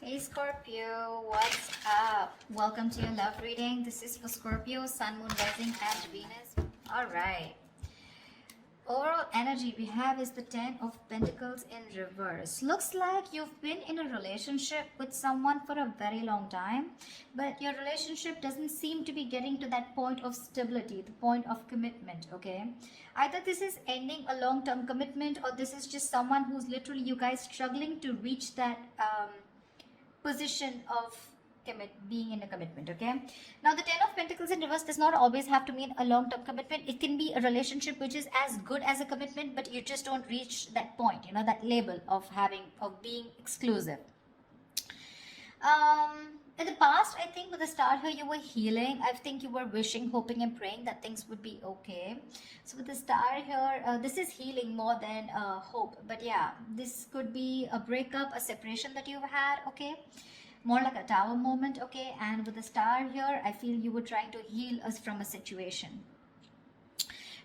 Hey Scorpio, what's up? Welcome to your love reading. This is for Scorpio, Sun, Moon, Rising, and Venus. Alright. Overall energy we have is the Ten of Pentacles in reverse. Looks like you've been in a relationship with someone for a very long time, but your relationship doesn't seem to be getting to that point of stability, the point of commitment, okay? Either this is ending a long-term commitment, or this is just someone who's literally you guys struggling to reach that position of being in a commitment. Okay, now the Ten of Pentacles in reverse does not always have to mean a long-term commitment. It can be a relationship which is as good as a commitment, but you just don't reach that point, you know, that label of being exclusive. In the past, I think with the star here, you were healing. I think you were wishing, hoping, and praying that things would be okay. So with the star here, this is healing more than hope. But yeah, this could be a breakup, a separation that you've had, okay? More like a tower moment, okay? And with the star here, I feel you were trying to heal us from a situation.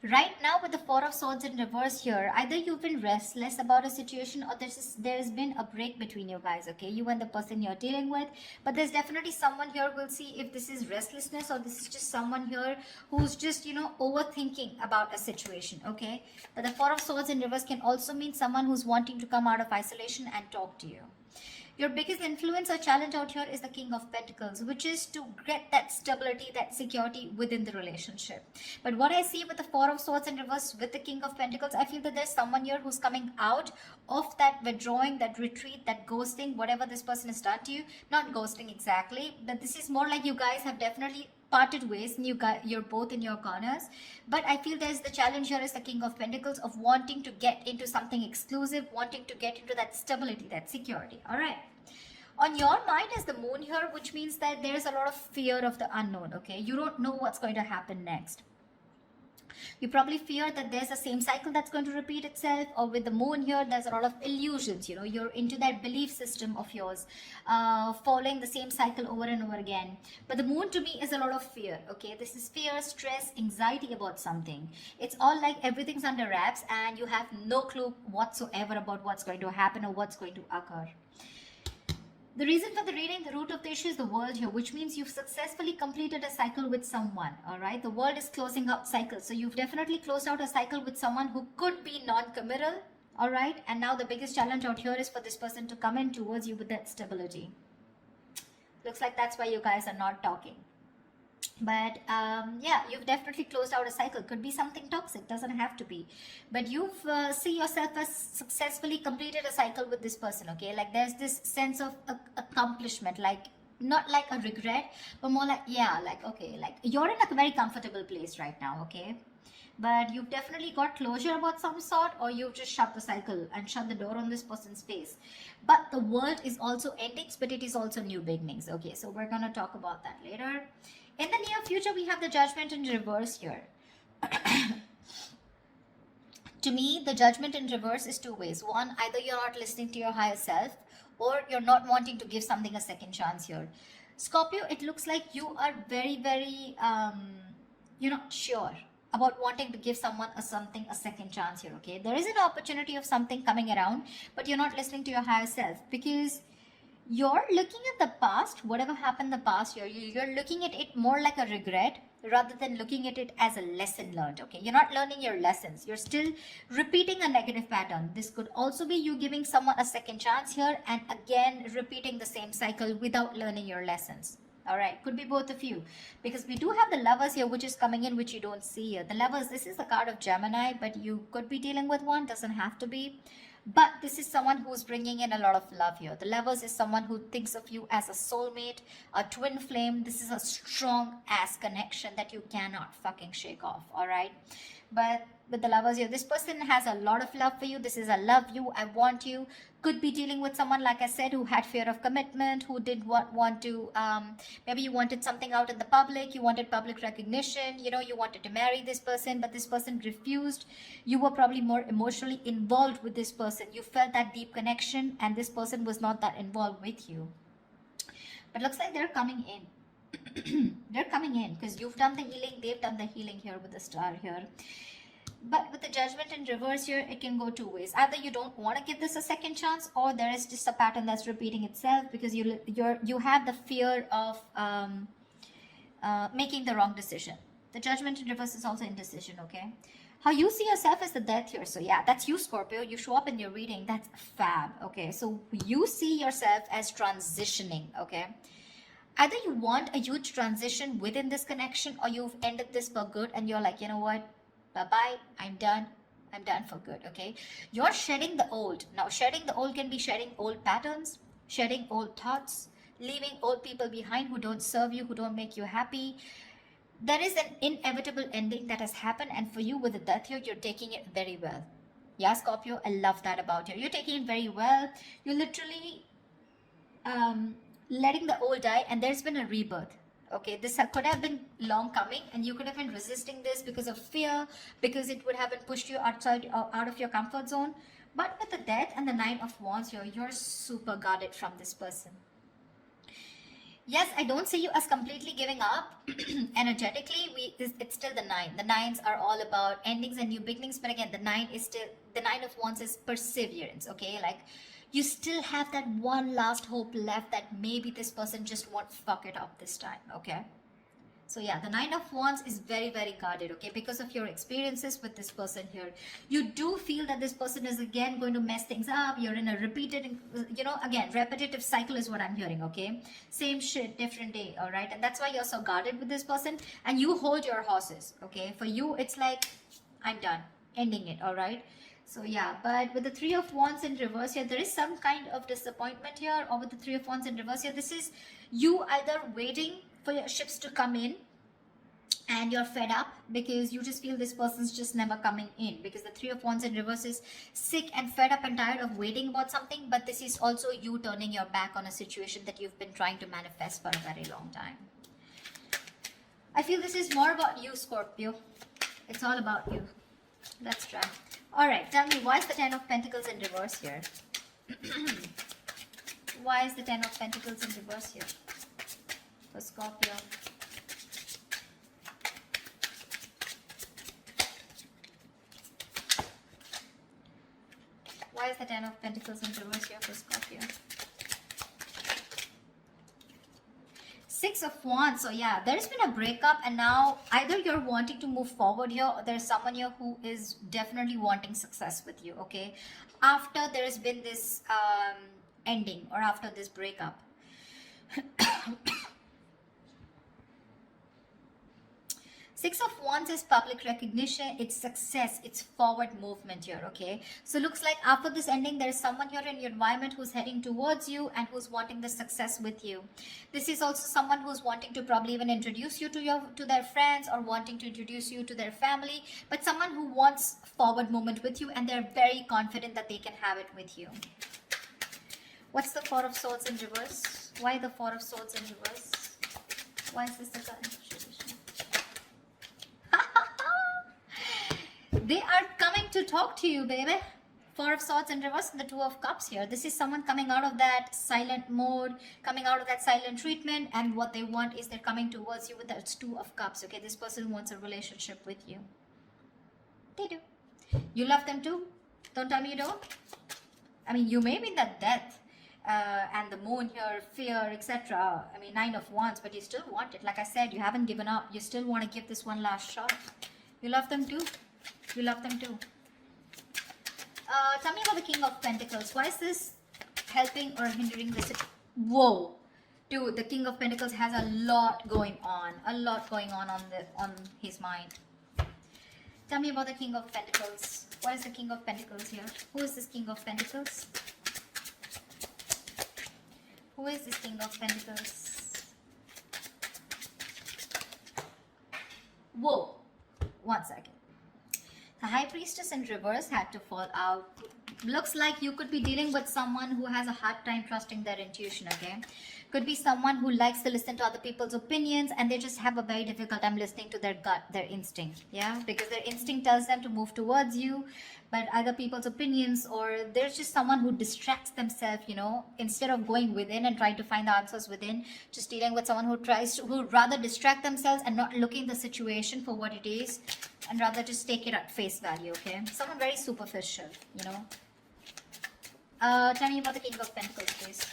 Right now, with the Four of Swords in reverse here, either you've been restless about a situation, or there's been a break between you guys, okay? You and the person you're dealing with. But there's definitely someone here. We'll see if this is restlessness or this is just someone here who's just, you know, overthinking about a situation, okay? But the Four of Swords in reverse can also mean someone who's wanting to come out of isolation and talk to you. Your biggest influence or challenge out here is the King of Pentacles, which is to get that stability, that security within the relationship. But what I see with the Four of Swords in reverse with the King of Pentacles, I feel that there's someone here who's coming out of that withdrawing, that retreat, that ghosting, whatever this person has done to you. Not ghosting exactly, but this is more like you guys have definitely parted ways and you're both in your corners. But I feel there's the challenge here is the King of Pentacles of wanting to get into something exclusive, wanting to get into that stability, that security. All right, on your mind is the Moon here, which means that there's a lot of fear of the unknown. Okay, you don't know what's going to happen next. You probably fear that there's the same cycle that's going to repeat itself, or with the Moon here, there's a lot of illusions. You know, you're into that belief system of yours, following the same cycle over and over again. But the Moon to me is a lot of fear. Okay, this is fear, stress, anxiety about something. It's all like everything's under wraps and you have no clue whatsoever about what's going to happen or what's going to occur. The reason for the reading, the root of the issue is the world here, which means you've successfully completed a cycle with someone, all right? The world is closing out cycles. So you've definitely closed out a cycle with someone who could be non-committal, all right? And now the biggest challenge out here is for this person to come in towards you with that stability. Looks like that's why you guys are not talking. But yeah, you've definitely closed out a cycle. Could be something toxic, doesn't have to be. But you've see yourself as successfully completed a cycle with this person, okay? Like there's this sense of accomplishment, like not like a regret, but more like, yeah, like, okay, like you're in a very comfortable place right now, okay? But you've definitely got closure about some sort, or you've just shut the cycle and shut the door on this person's face. But the world is also endings, but it is also new beginnings. Okay, so we're gonna talk about that later. In the near future, we have the Judgment in reverse here. To me, the Judgment in reverse is two ways. One, either you're not listening to your higher self, or you're not wanting to give something a second chance here. Scorpio, it looks like you are very, very, you're not sure about wanting to give someone a second chance here, okay? There is an opportunity of something coming around, but you're not listening to your higher self because you're looking at the past, whatever happened in the past year, you're looking at it more like a regret rather than looking at it as a lesson learned, okay? You're not learning your lessons. You're still repeating a negative pattern. This could also be you giving someone a second chance here and again repeating the same cycle without learning your lessons. All right, could be both of you, because we do have the Lovers here, which is coming in, which you don't see here. The Lovers, this is the card of Gemini, but you could be dealing with one, doesn't have to be. But this is someone who's bringing in a lot of love here. The Lovers is someone who thinks of you as a soulmate, a twin flame. This is a strong ass connection that you cannot fucking shake off, all right? But with the Lovers here, this person has a lot of love for you. This is a love you, I want you. Could be dealing with someone, like I said, who had fear of commitment, who did want to, maybe you wanted something out in the public, you wanted public recognition, you know, you wanted to marry this person, but this person refused. You were probably more emotionally involved with this person. You felt that deep connection and this person was not that involved with you. But looks like they're coming in. They're coming in because you've done the healing, they've done the healing here with the star here. But with the Judgment in reverse here, it can go two ways. Either you don't want to give this a second chance, or there is just a pattern that's repeating itself because you have the fear of making the wrong decision. The Judgment in reverse is also indecision, okay? How you see yourself is the Death here. So yeah, that's you, Scorpio. You show up in your reading. That's fab, okay? So you see yourself as transitioning, okay? Either you want a huge transition within this connection, or you've ended this for good and you're like, you know what? Bye-bye. I'm done. I'm done for good, okay? You're shedding the old. Now, shedding the old can be shedding old patterns, shedding old thoughts, leaving old people behind who don't serve you, who don't make you happy. There is an inevitable ending that has happened, and for you with the Death here, you're taking it very well. Yeah, Scorpio, I love that about you. You're taking it very well. You're literally letting the old die, and there's been a rebirth. Okay, this could have been long coming, and you could have been resisting this because of fear, because it would have been pushed you outside, out of your comfort zone. But with the Death and the Nine of Wands here, you're super guarded from this person. Yes, I don't see you as completely giving up. Energetically, it's still the nine. The nines are all about endings and new beginnings. But again, the Nine of Wands is perseverance. Okay, like you still have that one last hope left that maybe this person just won't fuck it up this time. Okay. So yeah, the Nine of Wands is very, very guarded, okay? Because of your experiences with this person here. You do feel that this person is again going to mess things up. You're in a repeated, again, repetitive cycle is what I'm hearing, okay? Same shit, different day, all right? And that's why you're so guarded with this person. And you hold your horses, okay? For you, it's like, I'm done, ending it, all right? So yeah, but with the Three of Wands in reverse here, there is some kind of disappointment here. Or with the Three of Wands in reverse here, this is you either waiting for your ships to come in and you're fed up because you just feel this person's just never coming in, because the Three of Wands in reverse is sick and fed up and tired of waiting about something. But this is also you turning your back on a situation that you've been trying to manifest for a very long time. I feel this is more about you, Scorpio. It's all about you. Let's try. All right, tell me, why is the Ten of Pentacles in reverse here? Why is the Ten of Pentacles in reverse here for Scorpio? Why is the Ten of Pentacles in reverse here for Scorpio? Six of Wands. So yeah, there's been a breakup, and now either you're wanting to move forward here, or there's someone here who is definitely wanting success with you, okay? After there's been this ending, or after this breakup. Six of Wands is public recognition, it's success, it's forward movement here, okay? So looks like after this ending, there is someone here in your environment who's heading towards you and who's wanting the success with you. This is also someone who's wanting to probably even introduce you to their friends, or wanting to introduce you to their family, but someone who wants forward movement with you, and they're very confident that they can have it with you. What's the Four of Swords in reverse? Why the Four of Swords in reverse? Why is this the current? They are coming to talk to you, baby. Four of Swords in reverse and the Two of Cups here. This is someone coming out of that silent mode, coming out of that silent treatment, and what they want is they're coming towards you with that Two of Cups, okay? This person wants a relationship with you. They do. You love them too. Don't tell me you don't. I mean, you may be in that Death and the Moon here, fear, etc. I mean, Nine of Wands, but you still want it. Like I said, you haven't given up. You still want to give this one last shot. You love them too. You love them too. Tell me about the King of Pentacles. Why is this helping or hindering this? Whoa. Dude, the King of Pentacles has a lot going on. A lot going on his mind. Tell me about the King of Pentacles. What is the King of Pentacles here? Who is this King of Pentacles? Who is this King of Pentacles? Whoa. 1 second. The High Priestess in reverse had to fall out. Looks like you could be dealing with someone who has a hard time trusting their intuition, okay? Could be someone who likes to listen to other people's opinions, and they just have a very difficult time listening to their gut, their instinct, yeah? Because their instinct tells them to move towards you, but other people's opinions, or there's just someone who distracts themselves, instead of going within and trying to find the answers within, just dealing with someone who rather distract themselves and not looking at the situation for what it is, and rather just take it at face value. Okay, someone very superficial. Tell me about the King of Pentacles, please.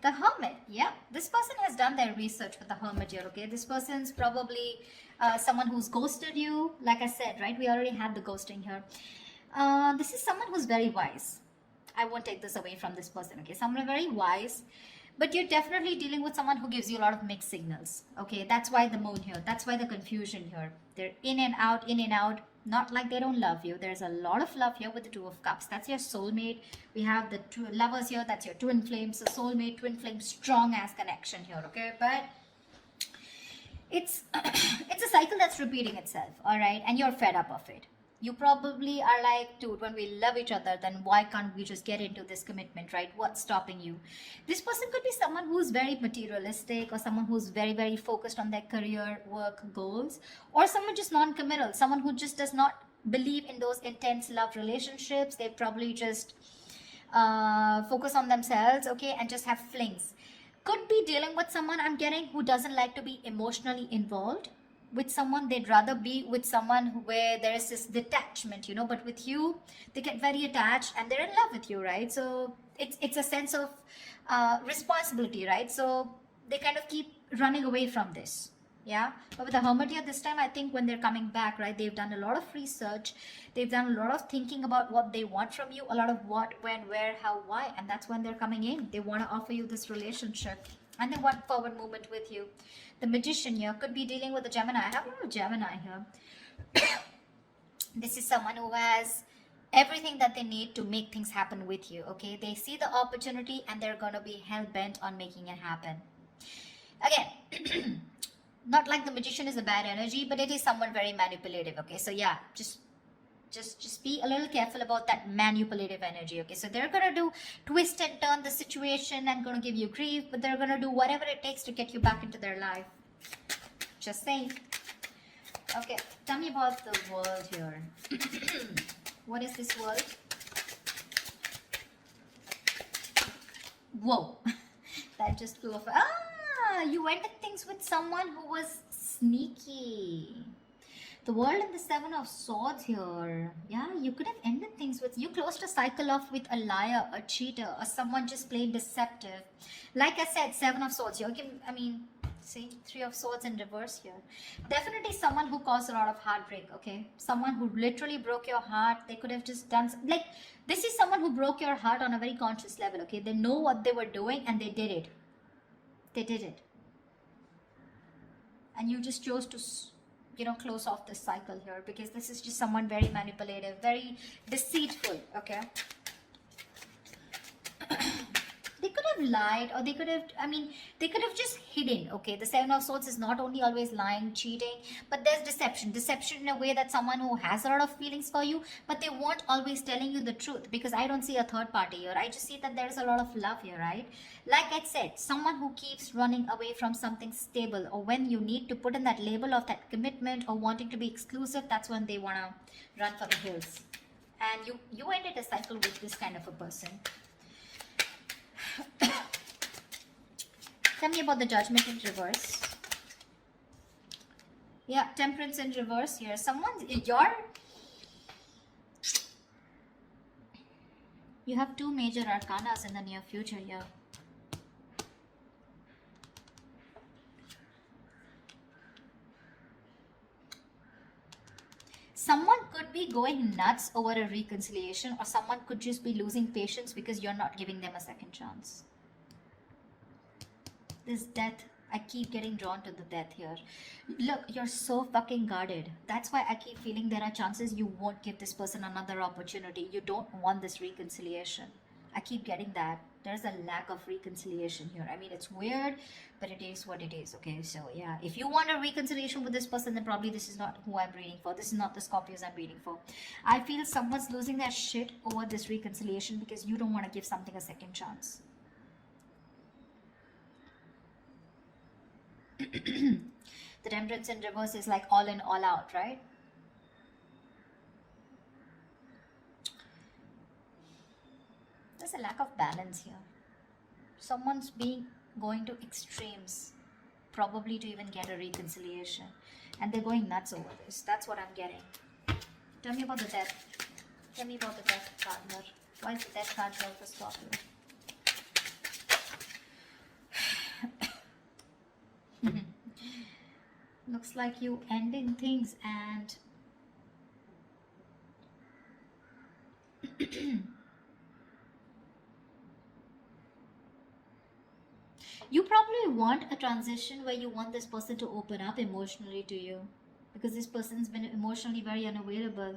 The Hermit. Yeah, this person has done their research with the Hermit here. Okay, this person's probably someone who's ghosted you. Like I said, right, we already had the ghosting here. This is someone who's very wise. I won't take this away from this person. Okay, someone very wise, but you're definitely dealing with someone who gives you a lot of mixed signals. Okay, that's why the moon here, that's why the confusion here. They're in and out, in and out. Not like they don't love you. There's a lot of love here with the Two of Cups. That's your soulmate. We have the two lovers here. That's your twin flames. So soulmate, twin flame, strong ass connection here. Okay, but it's it's a cycle that's repeating itself. All right, and you're fed up of it. You probably are like, dude, when we love each other, then why can't we just get into this commitment, right? What's stopping you? This person could be someone who's very materialistic, or someone who's very, very focused on their career, work, goals, or someone just non-committal, someone who just does not believe in those intense love relationships. They probably just focus on themselves, okay, and just have flings. Could be dealing with someone, I'm getting, who doesn't like to be emotionally involved with someone. They'd rather be with someone where there is this detachment, but with you they get very attached and they're in love with you, right? So it's a sense of responsibility, right? So they kind of keep running away from this. Yeah, but with the Hermit here this time, I think when they're coming back, right, they've done a lot of research, they've done a lot of thinking about what they want from you, a lot of what, when, where, how, why, and that's when they're coming in. They want to offer you this relationship and they want forward movement with you. The Magician here could be dealing with a Gemini. I have a lot of Gemini here. This is someone who has everything that they need to make things happen with you. Okay, they see the opportunity and they're going to be hell-bent on making it happen. Again, not like the Magician is a bad energy, but it is someone very manipulative. Okay, so yeah, just be a little careful about that manipulative energy. Okay, so they're gonna do twist and turn the situation and gonna give you grief, but they're gonna do whatever it takes to get you back into their life. Just saying. Okay, tell me about the world here. What is this world? Whoa, that just flew off. You ended things with someone who was sneaky. The World and the Seven of Swords here. Yeah, you could have ended things with, you closed a cycle off with a liar, a cheater, or someone just plain deceptive. Like I said, Seven of Swords. See, Three of Swords in reverse here. Definitely someone who caused a lot of heartbreak, okay? Someone who literally broke your heart. They could have just done, like, this is someone who broke your heart on a very conscious level, okay? They know what they were doing and they did it. They did it. And you just chose to, close off this cycle here, because this is just someone very manipulative, very deceitful, okay? They could have lied, or they could have just hidden, okay? The Seven of Swords is not only always lying, cheating, but there's deception. Deception in a way that someone who has a lot of feelings for you, but they weren't always telling you the truth, because I don't see a third party here. I just see that there's a lot of love here, right? Like I said, someone who keeps running away from something stable, or when you need to put in that label of that commitment or wanting to be exclusive, that's when they want to run for the hills. And you ended a cycle with this kind of a person. Tell me about the Judgment in reverse. Yeah, Temperance in reverse here. You have two major arcanas in the near future here. Someone could be going nuts over a reconciliation, or someone could just be losing patience because you're not giving them a second chance. This death, I keep getting drawn to the death here. Look, you're so fucking guarded. That's why I keep feeling there are chances you won't give this person another opportunity. You don't want this reconciliation. I keep getting that. There's a lack of reconciliation here. I mean, it's weird, but it is what it is, okay? So, yeah, if you want a reconciliation with this person, then probably this is not who I'm reading for. This is not the Scorpios I'm reading for. I feel someone's losing their shit over this reconciliation because you don't want to give something a second chance. The Temperance in reverse is like all in, all out, right? There's a lack of balance here. Someone's going to extremes, probably to even get a reconciliation. And they're going nuts over this. That's what I'm getting. Tell me about the death. Tell me about the death card here. Why is the death card here for Scorpio? Looks like you ending things and you probably want a transition where you want this person to open up emotionally to you, because this person's been emotionally very unavailable.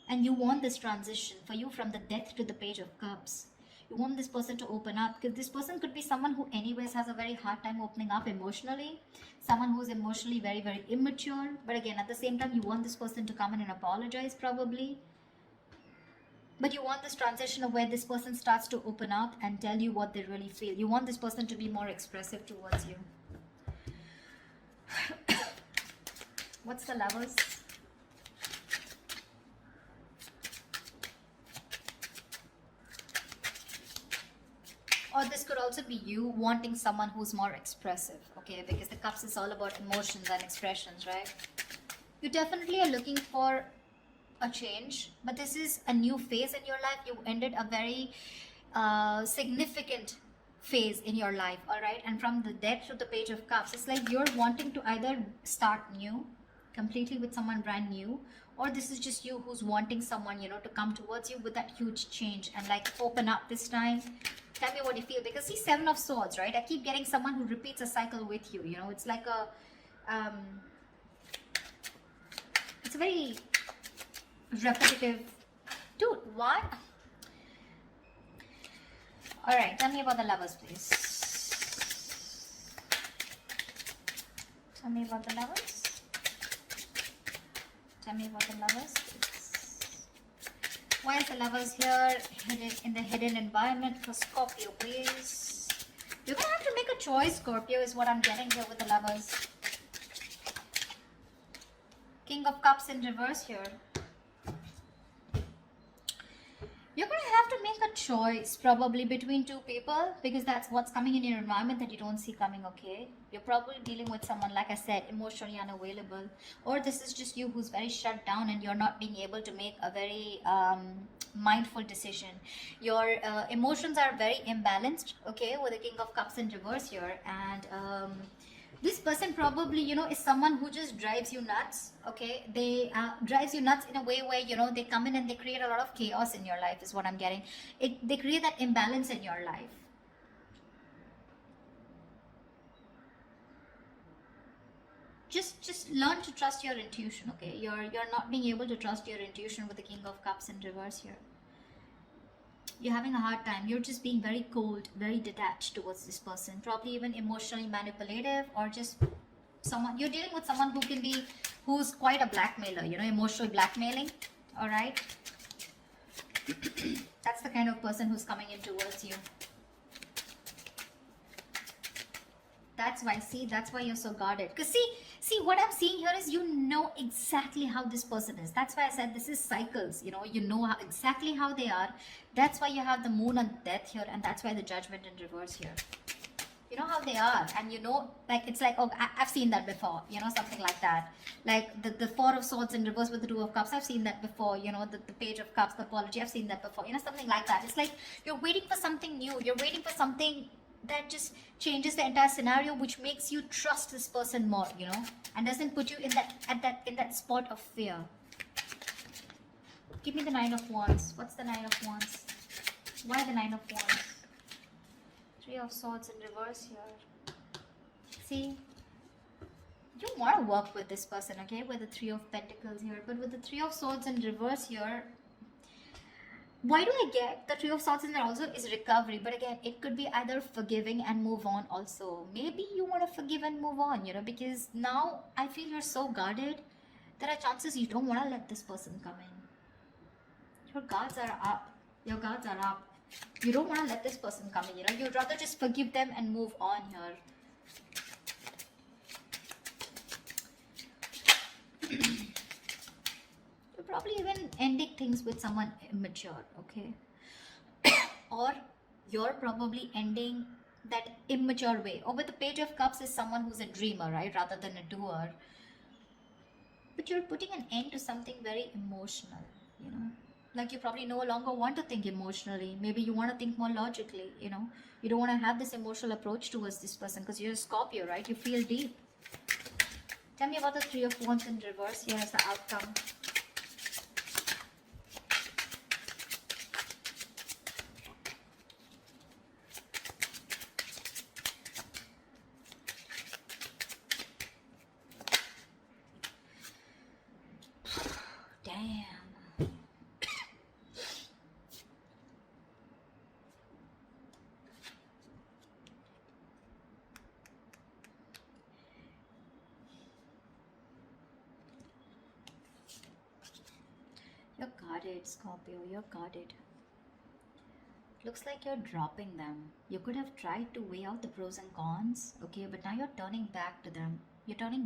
And you want this transition for you from the Death to the Page of Cups. You want this person to open up, because this person could be someone who anyways has a very hard time opening up emotionally. Someone who's emotionally very, very immature. But again, at the same time, you want this person to come in and apologize probably. But you want this transition of where this person starts to open up and tell you what they really feel. You want this person to be more expressive towards you. What's the Lovers? Or this could also be you wanting someone who's more expressive, okay? Because the Cups is all about emotions and expressions, right? You definitely are looking for a change, but this is a new phase in your life. You ended a very significant phase in your life, all right? And from the Death to the Page of Cups, it's like you're wanting to either start new, completely with someone brand new, or this is just you who's wanting someone, you know, to come towards you with that huge change and like open up this time. Tell me what you feel, because see, Seven of Swords, right? I keep getting someone who repeats a cycle with you, you know? It's like a it's a very repetitive. Dude, what? All right, tell me about the Lovers, please. Tell me about the Lovers. Tell me about the Lovers, please. Why is the Lovers here hidden in the hidden environment for Scorpio, please? You're gonna have to make a choice, Scorpio, is what I'm getting here with the Lovers. King of Cups in reverse here. You're going to have to make a choice probably between two people, because that's what's coming in your environment that you don't see coming, okay? You're probably dealing with someone, like I said, emotionally unavailable. Or this is just you who's very shut down and you're not being able to make a very mindful decision. Your emotions are very imbalanced, okay, with the King of Cups in reverse here. And this person probably, you know, is someone who just drives you nuts, okay? They drives you nuts in a way where, you know, they come in and they create a lot of chaos in your life is what I'm getting. They create that imbalance in your life. Just learn to trust your intuition, okay? You're not being able to trust your intuition with the King of Cups in reverse here. You're having a hard time. You're just being very cold, very detached towards this person. Probably even emotionally manipulative, or just someone, you're dealing with someone who's quite a blackmailer, you know, emotional blackmailing, all right? That's the kind of person who's coming in towards you. That's why, see, that's why you're so guarded. Because see, what I'm seeing here is you know exactly how this person is. That's why I said this is cycles, you know exactly how they are. That's why you have the Moon and Death here, and that's why the Judgment in reverse here. You know how they are, and you know, like, it's like, oh, I've seen that before, you know, something like that. Like the Four of Swords in reverse with the Two of Cups, I've seen that before, you know, the Page of Cups, the apology, I've seen that before, you know, something like that. It's like you're waiting for something new, you're waiting for something that just changes the entire scenario, which makes you trust this person more, you know, and doesn't put you in that spot of fear. Give me the Nine of Wands. What's the Nine of Wands? Why the Nine of Wands? Three of Swords in reverse here. See, you want to work with this person, okay, with the Three of Pentacles here, but with the Three of Swords in reverse here, why do I get the Three of Swords in there also is recovery? But again, it could be either forgiving and move on also. Maybe you want to forgive and move on, you know, because now I feel you're so guarded. There are chances you don't want to let this person come in. Your guards are up. Your guards are up. You don't want to let this person come in, you know. You'd rather just forgive them and move on here. You're probably even ending things with someone immature, okay? Or you're probably ending that immature way. Or with the Page of Cups is someone who's a dreamer, right? Rather than a doer. But you're putting an end to something very emotional, you know? Like you probably no longer want to think emotionally. Maybe you want to think more logically, you know? You don't want to have this emotional approach towards this person because you're a Scorpio, right? You feel deep. Tell me about the Three of Wands in reverse. Here is the outcome. Damn. You're guarded, Scorpio. You're guarded. Looks like you're dropping them. You could have tried to weigh out the pros and cons, okay, but now you're turning back to them. You're turning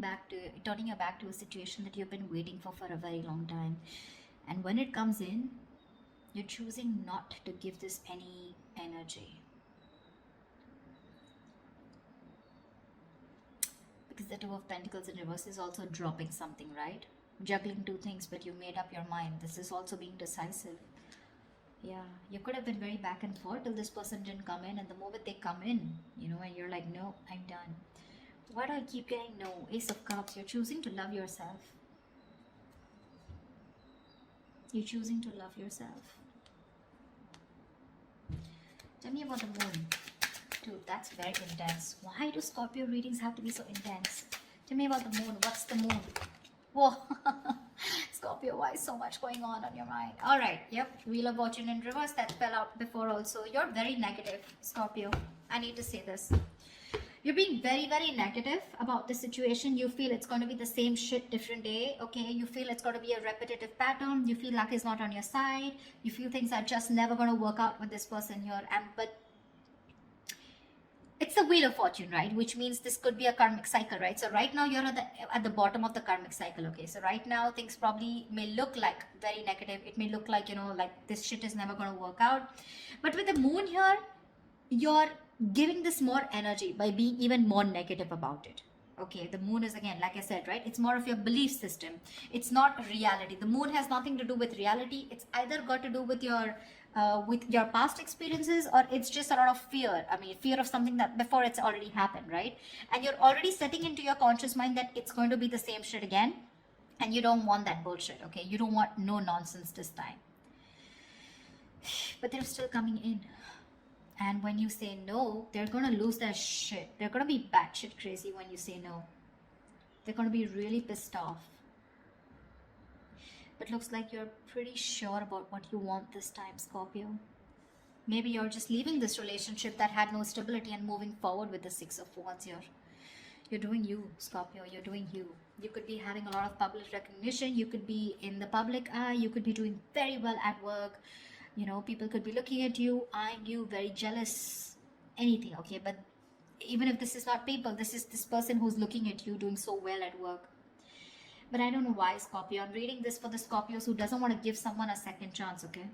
your back to a situation that you've been waiting for a very long time. And when it comes in, you're choosing not to give this any energy. Because the Two of Pentacles in reverse is also dropping something, right? Juggling two things, but you made up your mind. This is also being decisive. Yeah, you could have been very back and forth till this person didn't come in, and the moment they come in, you know, and you're like, no, I'm done. Why do I keep getting no? Ace of Cups, you're choosing to love yourself. You're choosing to love yourself. Tell me about the moon. Dude, that's very intense. Why do Scorpio readings have to be so intense? Tell me about the moon. What's the moon? Whoa. Scorpio, why is so much going on your mind? All right. Yep. Wheel of Fortune in reverse. That fell out before also. You're very negative, Scorpio. I need to say this. You're being very, very negative about the situation. You feel it's going to be the same shit different day, okay? You feel it's going to be a repetitive pattern. You feel luck is not on your side. You feel things are just never going to work out with this person here. But it's the Wheel of Fortune, right? Which means this could be a karmic cycle, right? So right now you're at the bottom of the karmic cycle, okay? So right now things probably may look like very negative. It may look like, you know, like this shit is never going to work out. But with the moon here, you're giving this more energy by being even more negative about it. Okay, the moon is, again, like I said, right, it's more of your belief system. It's not reality. The moon has nothing to do with reality. It's either got to do with your past experiences, or it's just a lot of fear. I mean, fear of something that before it's already happened, right? And you're already setting into your conscious mind that it's going to be the same shit again, and you don't want that bullshit. Okay, you don't want no nonsense this time. But they're still coming in. And when you say no, they're going to lose their shit. They're going to be batshit crazy when you say no. They're going to be really pissed off. But looks like you're pretty sure about what you want this time, Scorpio. Maybe you're just leaving this relationship that had no stability and moving forward with the Six of Wands here. You're doing you, Scorpio. You're doing you. You could be having a lot of public recognition. You could be in the public eye. You could be doing very well at work. You know, people could be looking at you, eyeing you, very jealous, anything, okay? But even if this is not people, this is this person who's looking at you doing so well at work. But I don't know why, Scorpio. I'm reading this for the Scorpios who doesn't want to give someone a second chance, okay?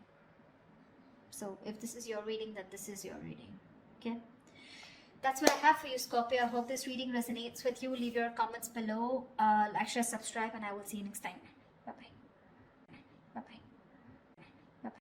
So if this is your reading, then this is your reading, okay? That's what I have for you, Scorpio. I hope this reading resonates with you. Leave your comments below, like, share, subscribe, and I will see you next time.